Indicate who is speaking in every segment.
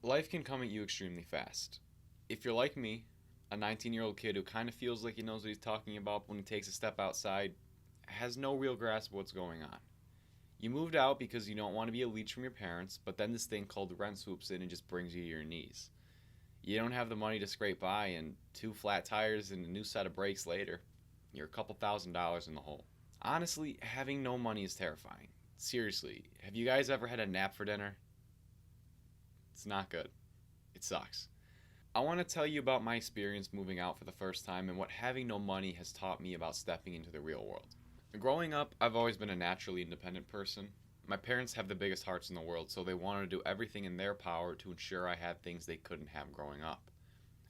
Speaker 1: Life can come at you extremely fast. If you're like me, a 19-year-old kid who kind of feels like he knows what he's talking about when he takes a step outside, has no real grasp of what's going on. You moved out because you don't want to be a leech from your parents, but then this thing called rent swoops in and just brings you to your knees. You don't have the money to scrape by, and two flat tires and a new set of brakes later, you're a couple $1,000s in the hole. Honestly, having no money is terrifying. Seriously, have you guys ever had a nap for dinner? It's not good. It sucks. I want to tell you about my experience moving out for the first time and what having no money has taught me about stepping into the real world. Growing up, I've always been a naturally independent person. My parents have the biggest hearts in the world, so they wanted to do everything in their power to ensure I had things they couldn't have growing up.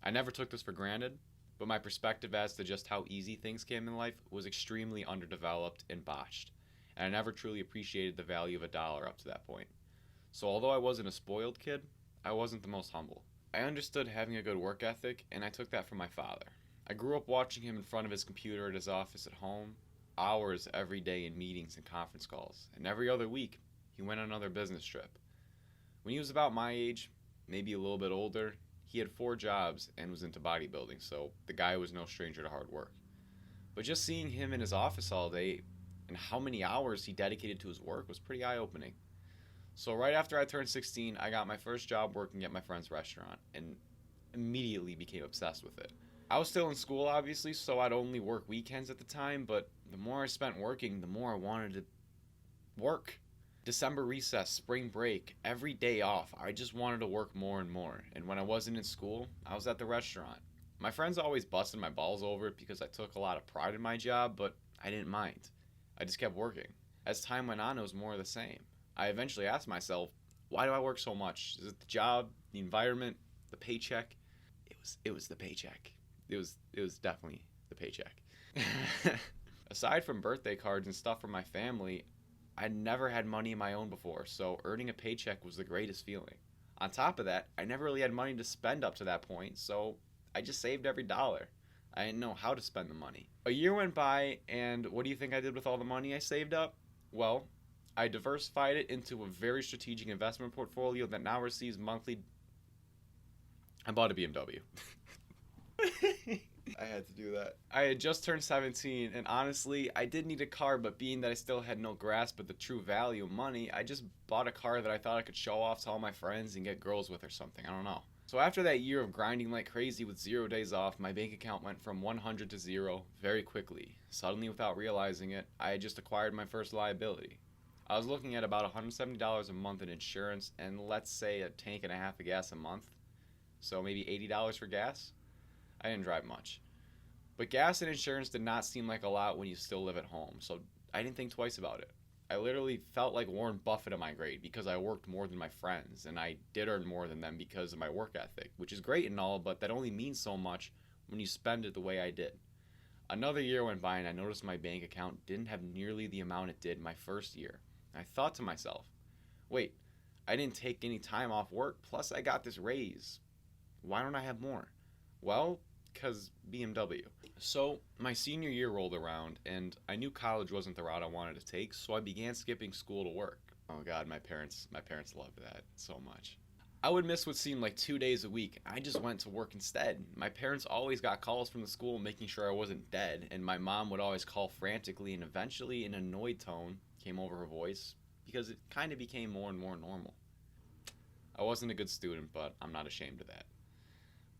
Speaker 1: I never took this for granted, but my perspective as to just how easy things came in life was extremely underdeveloped and botched, and I never truly appreciated the value of a dollar up to that point. So, although I wasn't a spoiled kid, I wasn't the most humble. I understood having a good work ethic, and I took that from my father. I grew up watching him in front of his computer at his office at home, hours every day in meetings and conference calls, and every other week he went on another business trip. When he was about my age, maybe a little bit older, he had four jobs and was into bodybuilding, so the guy was no stranger to hard work. But just seeing him in his office all day and how many hours he dedicated to his work was pretty eye opening. So, right after I turned 16, I got my first job working at my friend's restaurant and immediately became obsessed with it. I was still in school, obviously, so I'd only work weekends at the time, but the more I spent working, the more I wanted to work. December recess, spring break, every day off, I just wanted to work more and more. And when I wasn't in school, I was at the restaurant. My friends always busted my balls over it because I took a lot of pride in my job, but I didn't mind. I just kept working. As time went on, it was more of the same. I eventually asked myself, why do I work so much? Is it the job, the environment, the paycheck? It was the paycheck. It was definitely the paycheck. Aside from birthday cards and stuff from my family, I never had money of my own before, so earning a paycheck was the greatest feeling. On top of that, I never really had money to spend up to that point, so I just saved every dollar. I didn't know how to spend the money. A year went by, and what do you think I did with all the money I saved up? Well, I diversified it into a very strategic investment portfolio that now receives monthly. I bought a BMW.
Speaker 2: I had to do that.
Speaker 1: I had just turned 17, and honestly, I did need a car, but being that I still had no grasp of the true value of money, I just bought a car that I thought I could show off to all my friends and get girls with or something. I don't know. So after that year of grinding like crazy with 0 days off, my bank account went from 100 to 0 very quickly. Suddenly, without realizing it, I had just acquired my first liability. I was looking at about $170 a month in insurance and let's say a tank and a half of gas a month. So maybe $80 for gas. I didn't drive much. But gas and insurance did not seem like a lot when you still live at home, so I didn't think twice about it. I literally felt like Warren Buffett at my grade because I worked more than my friends, and I did earn more than them because of my work ethic, which is great and all, but that only means so much when you spend it the way I did. Another year went by and I noticed my bank account didn't have nearly the amount it did my first year. I thought to myself, wait, I didn't take any time off work, plus I got this raise. Why don't I have more? Well, because BMW. So, my senior year rolled around, and I knew college wasn't the route I wanted to take, so I began skipping school to work. Oh god, my parents loved that so much. I would miss what seemed like 2 days a week. I just went to work instead. My parents always got calls from the school making sure I wasn't dead, and my mom would always call frantically, and eventually, an annoyed tone came over her voice because it kind of became more and more normal. I wasn't a good student, but I'm not ashamed of that.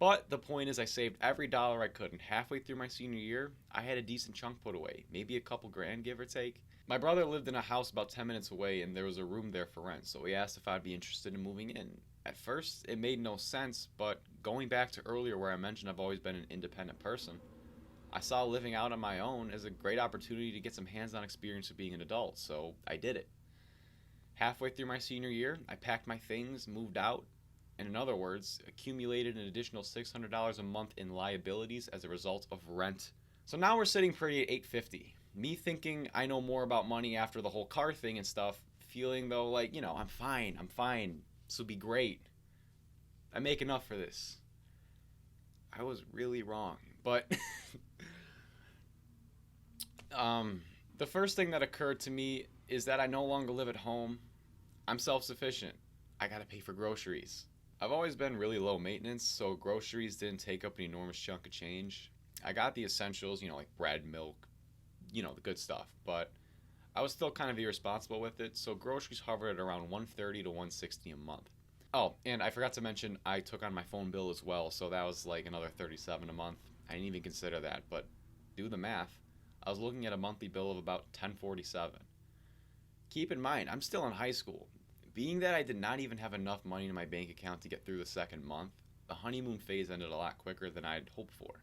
Speaker 1: But the point is, I saved every dollar I could, and halfway through my senior year, I had a decent chunk put away, maybe a couple grand, give or take. My brother lived in a house about 10 minutes away, and there was a room there for rent, so he asked if I'd be interested in moving in. At first, it made no sense, but going back to earlier where I mentioned I've always been an independent person, I saw living out on my own as a great opportunity to get some hands on experience of being an adult, so I did it. Halfway through my senior year, I packed my things, moved out, and in other words, accumulated an additional $600 a month in liabilities as a result of rent. So now we're sitting pretty at 850. Me thinking I know more about money after the whole car thing and stuff, feeling though like, I'm fine. This will be great. I make enough for this. I was really wrong. But the first thing that occurred to me is that I no longer live at home. I'm self sufficient. I gotta pay for groceries. I've always been really low maintenance, so groceries didn't take up an enormous chunk of change. I got the essentials, like bread, milk, the good stuff, but I was still kind of irresponsible with it, so groceries hovered at around 130 to 160 a month. Oh, and I forgot to mention I took on my phone bill as well, so that was like another 37 a month. I didn't even consider that, but do the math. I was looking at a monthly bill of about 1047. Keep in mind, I'm still in high school. Being that I did not even have enough money in my bank account to get through the second month, the honeymoon phase ended a lot quicker than I had hoped for.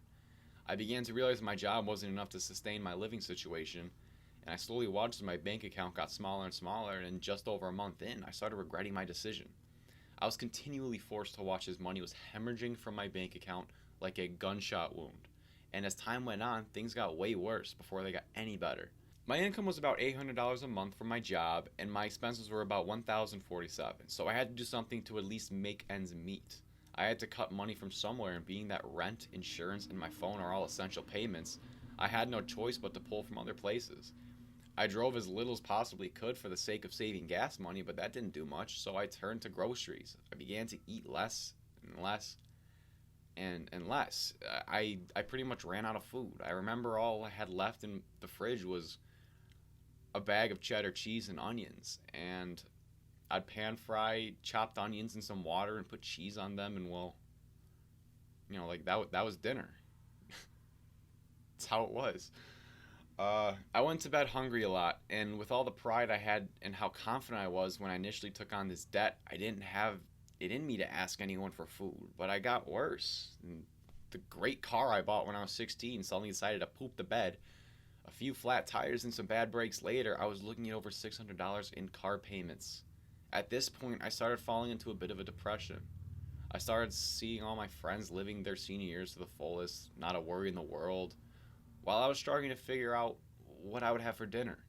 Speaker 1: I began to realize my job wasn't enough to sustain my living situation, and I slowly watched as my bank account got smaller and smaller, and just over a month in, I started regretting my decision. I was continually forced to watch as money was hemorrhaging from my bank account like a gunshot wound. And as time went on, things got way worse before they got any better. My income was about $800 a month from my job, and my expenses were about $1,047. So I had to do something to at least make ends meet. I had to cut money from somewhere, and being that rent, insurance, and my phone are all essential payments, I had no choice but to pull from other places. I drove as little as possibly could for the sake of saving gas money, but that didn't do much, so I turned to groceries. I began to eat less and less and less. I pretty much ran out of food. I remember all I had left in the fridge was a bag of cheddar cheese and onions, and I'd pan fry chopped onions in some water and put cheese on them, and well, like that was dinner. That's how it was. I went to bed hungry a lot, and with all the pride I had and how confident I was when I initially took on this debt, I didn't have it in me to ask anyone for food. But I got worse. And the great car I bought when I was 16 suddenly decided to poop the bed. A few flat tires and some bad brakes later, I was looking at over $600 in car payments. At this point, I started falling into a bit of a depression. I started seeing all my friends living their senior years to the fullest, not a worry in the world, while I was struggling to figure out what I would have for dinner.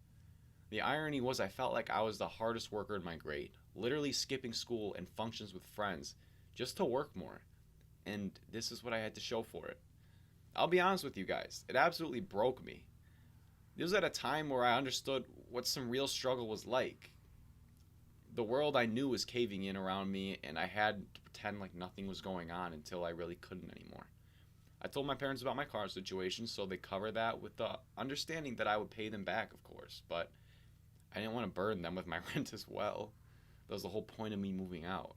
Speaker 1: The irony was I felt like I was the hardest worker in my grade, literally skipping school and functions with friends just to work more. And this is what I had to show for it. I'll be honest with you guys, it absolutely broke me. This was at a time where I understood what some real struggle was like. The world I knew was caving in around me, and I had to pretend like nothing was going on until I really couldn't anymore. I told my parents about my car situation, so they covered that with the understanding that I would pay them back, of course, but I didn't want to burden them with my rent as well. That was the whole point of me moving out.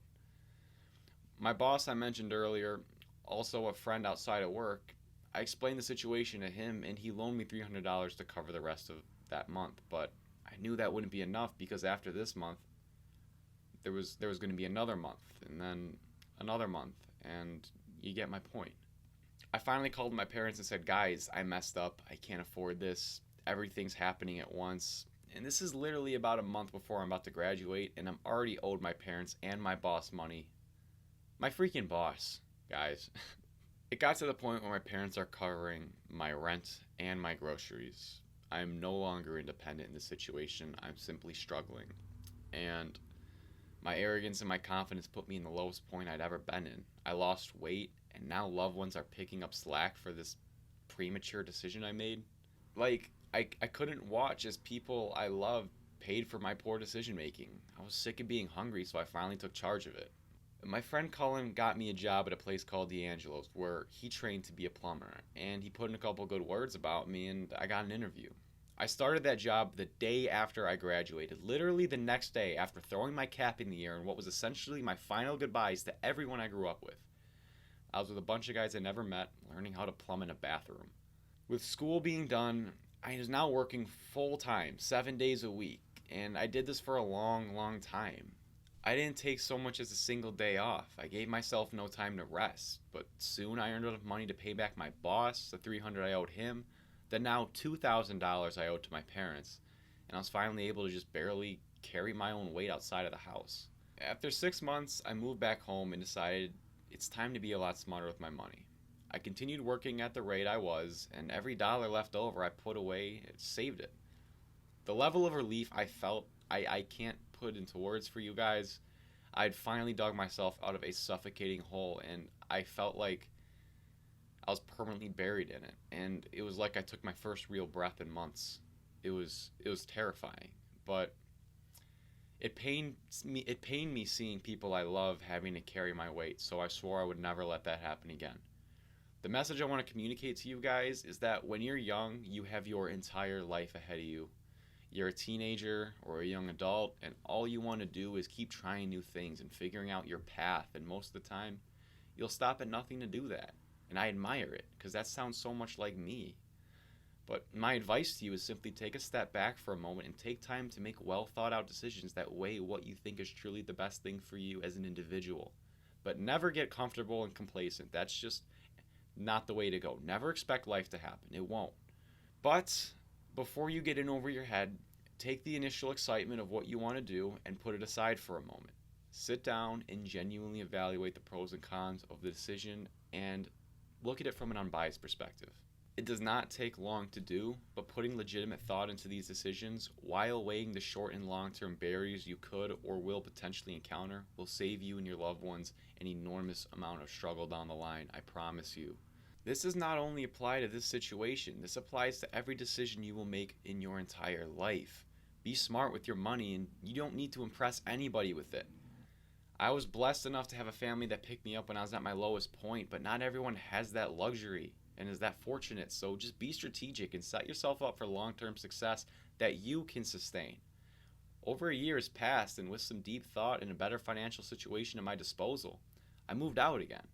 Speaker 1: My boss I mentioned earlier, also a friend outside of work, I explained the situation to him, and he loaned me $300 to cover the rest of that month, but I knew that wouldn't be enough because after this month, there was going to be another month, and then another month, and you get my point. I finally called my parents and said, guys, I messed up. I can't afford this. Everything's happening at once. And this is literally about a month before I'm about to graduate, and I'm already owed my parents and my boss money. My freaking boss, guys. It got to the point where my parents are covering my rent and my groceries. I'm no longer independent in this situation. I'm simply struggling. And my arrogance and my confidence put me in the lowest point I'd ever been in. I lost weight, and now loved ones are picking up slack for this premature decision I made. Like, I couldn't watch as people I love paid for my poor decision making. I was sick of being hungry, so I finally took charge of it. My friend Cullen got me a job at a place called D'Angelo's where he trained to be a plumber, and he put in a couple good words about me, and I got an interview. I started that job the day after I graduated, literally the next day after throwing my cap in the air in what was essentially my final goodbyes to everyone I grew up with. I was with a bunch of guys I never met, learning how to plumb in a bathroom. With school being done, I was now working full time, 7 days a week, and I did this for a long, long time. I didn't take so much as a single day off. I gave myself no time to rest, but soon I earned enough money to pay back my boss, the $300 I owed him, the now $2,000 I owed to my parents, and I was finally able to just barely carry my own weight outside of the house. After 6 months, I moved back home and decided it's time to be a lot smarter with my money. I continued working at the rate I was, and every dollar left over I put away, saved it. The level of relief I felt, I can't put into words for you guys. I'd finally dug myself out of a suffocating hole, and I felt like I was permanently buried in it. And it was like I took my first real breath in months. It was terrifying, but It pained me seeing people I love having to carry my weight, so I swore I would never let that happen again. The message I want to communicate to you guys is that when you're young, you have your entire life ahead of you. You're a teenager or a young adult, and all you want to do is keep trying new things and figuring out your path, and most of the time, you'll stop at nothing to do that. And I admire it, because that sounds so much like me. But my advice to you is simply take a step back for a moment and take time to make well thought out decisions that weigh what you think is truly the best thing for you as an individual. But never get comfortable and complacent. That's just not the way to go. Never expect life to happen. It won't. But before you get in over your head, take the initial excitement of what you want to do and put it aside for a moment. Sit down and genuinely evaluate the pros and cons of the decision and look at it from an unbiased perspective. It does not take long to do, but putting legitimate thought into these decisions while weighing the short and long term barriers you could or will potentially encounter will save you and your loved ones an enormous amount of struggle down the line, I promise you. This does not only apply to this situation, this applies to every decision you will make in your entire life. Be smart with your money, and you don't need to impress anybody with it. I was blessed enough to have a family that picked me up when I was at my lowest point, but not everyone has that luxury and is that fortunate. So just be strategic and set yourself up for long-term success that you can sustain. Over a year has passed, and with some deep thought and a better financial situation at my disposal, I moved out again.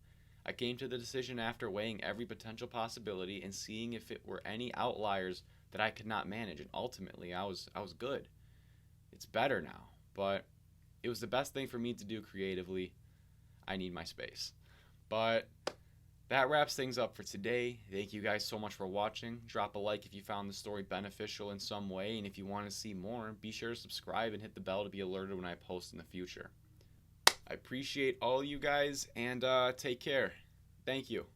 Speaker 1: I came to the decision after weighing every potential possibility and seeing if it were any outliers that I could not manage, and ultimately I was good. It's better now, but it was the best thing for me to do creatively. I need my space. But that wraps things up for today. Thank you guys so much for watching. Drop a like if you found the story beneficial in some way, and if you want to see more, be sure to subscribe and hit the bell to be alerted when I post in the future. I appreciate all you guys, and take care. Thank you.